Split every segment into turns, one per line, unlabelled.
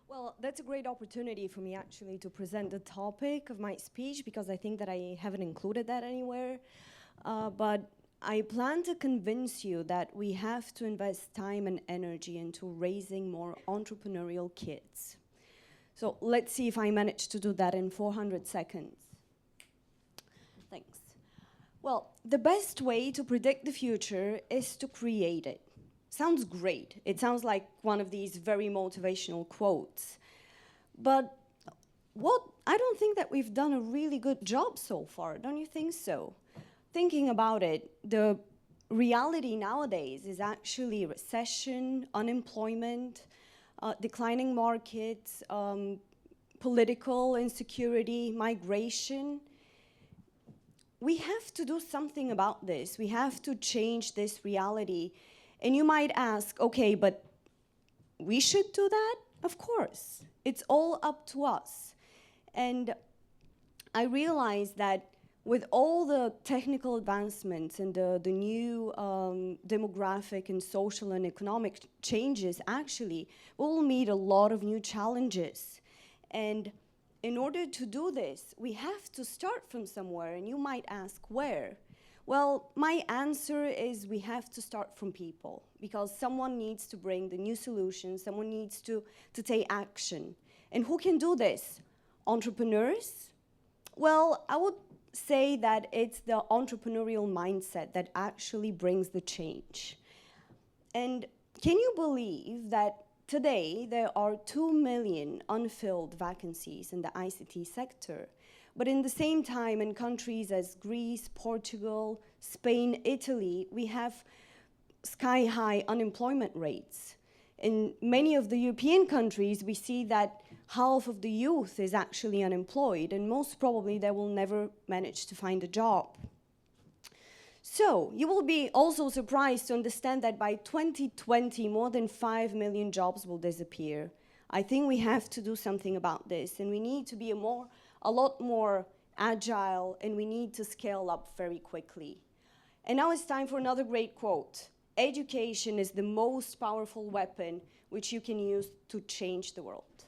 Well, that's a great opportunity for me actually to present the topic of my speech because I think that I haven't included that anywhere. But I plan to convince you that we have to invest time and energy into raising more entrepreneurial kids. So let's see if I manage to do that in 400 seconds. Thanks. Well, the best way to predict the future is to create it. Sounds great. It sounds like one of these very motivational quotes. But I don't think that we've done a really good job so far, don't you think so? Thinking about it, the reality nowadays is actually recession, unemployment, declining markets, political insecurity, migration. We have to do something about this. We have to change this reality. And you might ask, okay, but we should do that? Of course. It's all up to us. And I realize that with all the technical advancements and the new demographic and social and economic changes, actually, we will meet a lot of new challenges. And in order to do this, we have to start from somewhere, and you might ask where? Well, my answer is we have to start from people, because someone needs to bring the new solutions, someone needs to take action. And who can do this? Entrepreneurs? Well, I would say that it's the entrepreneurial mindset that actually brings the change. And can you believe that today there are 2 million unfilled vacancies in the ICT sector? But in the same time, in countries as Greece, Portugal, Spain, Italy, we have sky-high unemployment rates. In many of the European countries, we see that half of the youth is actually unemployed, and most probably they will never manage to find a job. So, you will be also surprised to understand that by 2020, more than 5 million jobs will disappear. I think we have to do something about this, and we need to be a lot more agile, and we need to scale up very quickly. And now it's time for another great quote. Education is the most powerful weapon which you can use to change the world.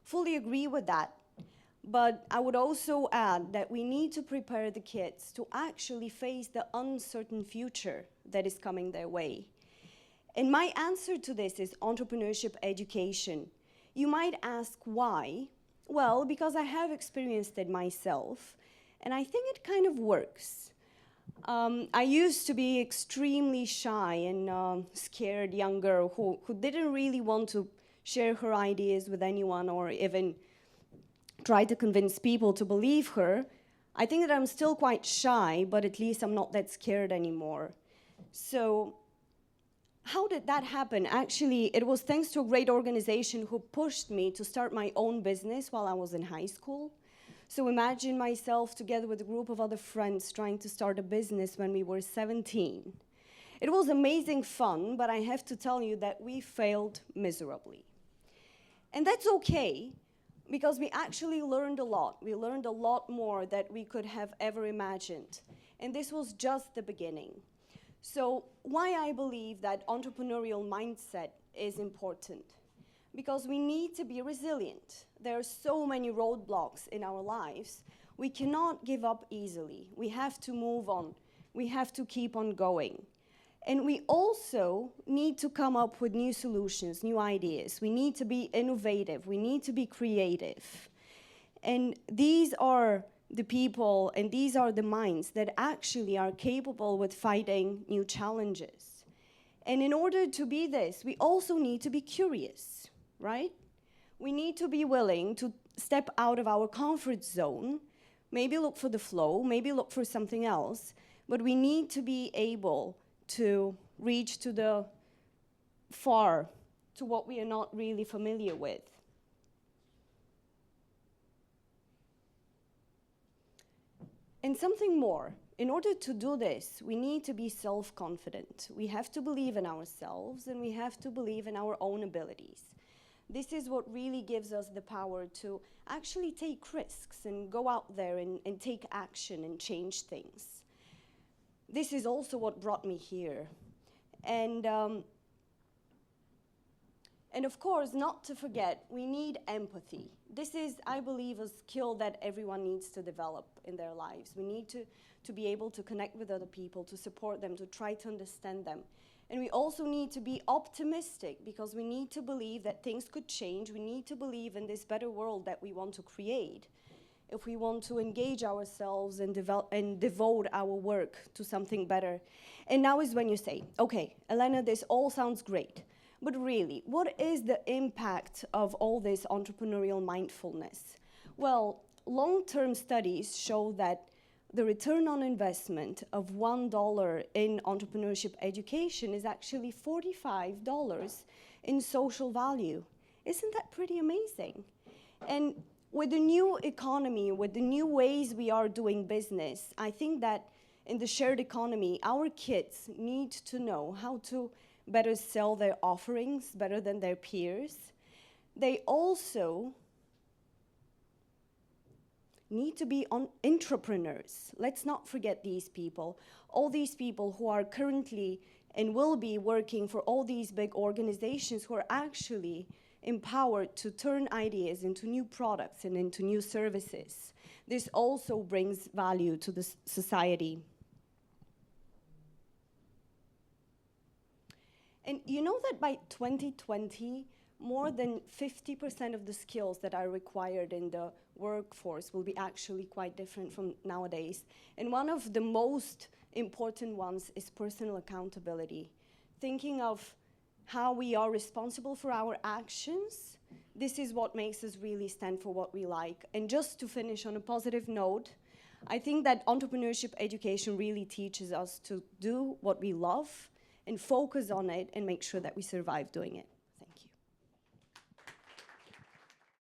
Fully agree with that. But I would also add that we need to prepare the kids to actually face the uncertain future that is coming their way. And my answer to this is entrepreneurship education. You might ask why? Well, because I have experienced it myself, and I think it kind of works. I used to be extremely shy and scared young girl who didn't really want to share her ideas with anyone or even try to convince people to believe her. I think that I'm still quite shy, but at least I'm not that scared anymore. So how did that happen? Actually, it was thanks to a great organization who pushed me to start my own business while I was in high school. So imagine myself together with a group of other friends trying to start a business when we were 17. It was amazing fun, but I have to tell you that we failed miserably. And that's okay, because we actually learned a lot. We learned a lot more than we could have ever imagined. And this was just the beginning. So why I believe that entrepreneurial mindset is important? Because we need to be resilient. There are so many roadblocks in our lives. We cannot give up easily. We have to move on. We have to keep on going. And we also need to come up with new solutions, new ideas. We need to be innovative. We need to be creative. And these are the people and these are the minds that actually are capable with fighting new challenges. And in order to be this, we also need to be curious, right? We need to be willing to step out of our comfort zone, maybe look for the flow, maybe look for something else, but we need to be able to reach to the far, to what we are not really familiar with. And something more. In order to do this, we need to be self-confident. We have to believe in ourselves, and we have to believe in our own abilities. This is what really gives us the power to actually take risks and go out there and take action and change things. This is also what brought me here. And And of course, not to forget, we need empathy. This is, I believe, a skill that everyone needs to develop in their lives. We need to be able to connect with other people, to support them, to try to understand them. And we also need to be optimistic, because we need to believe that things could change. We need to believe in this better world that we want to create, if we want to engage ourselves and devote our work to something better. And now is when you say, okay, Elena, this all sounds great. But really, what is the impact of all this entrepreneurial mindfulness? Well, long-term studies show that the return on investment of $1 in entrepreneurship education is actually $45 in social value. Isn't that pretty amazing? And with the new economy, with the new ways we are doing business, I think that in the shared economy, our kids need to know how to better sell their offerings better than their peers. They also need to be entrepreneurs. Let's not forget these people. All these people who are currently and will be working for all these big organizations who are actually empowered to turn ideas into new products and into new services. This also brings value to the society. And you know that by 2020, more than 50% of the skills that are required in the workforce will be actually quite different from nowadays. And one of the most important ones is personal accountability. Thinking of how we are responsible for our actions, this is what makes us really stand for what we like. And just to finish on a positive note, I think that entrepreneurship education really teaches us to do what we love and focus on it and make sure that we survive doing it.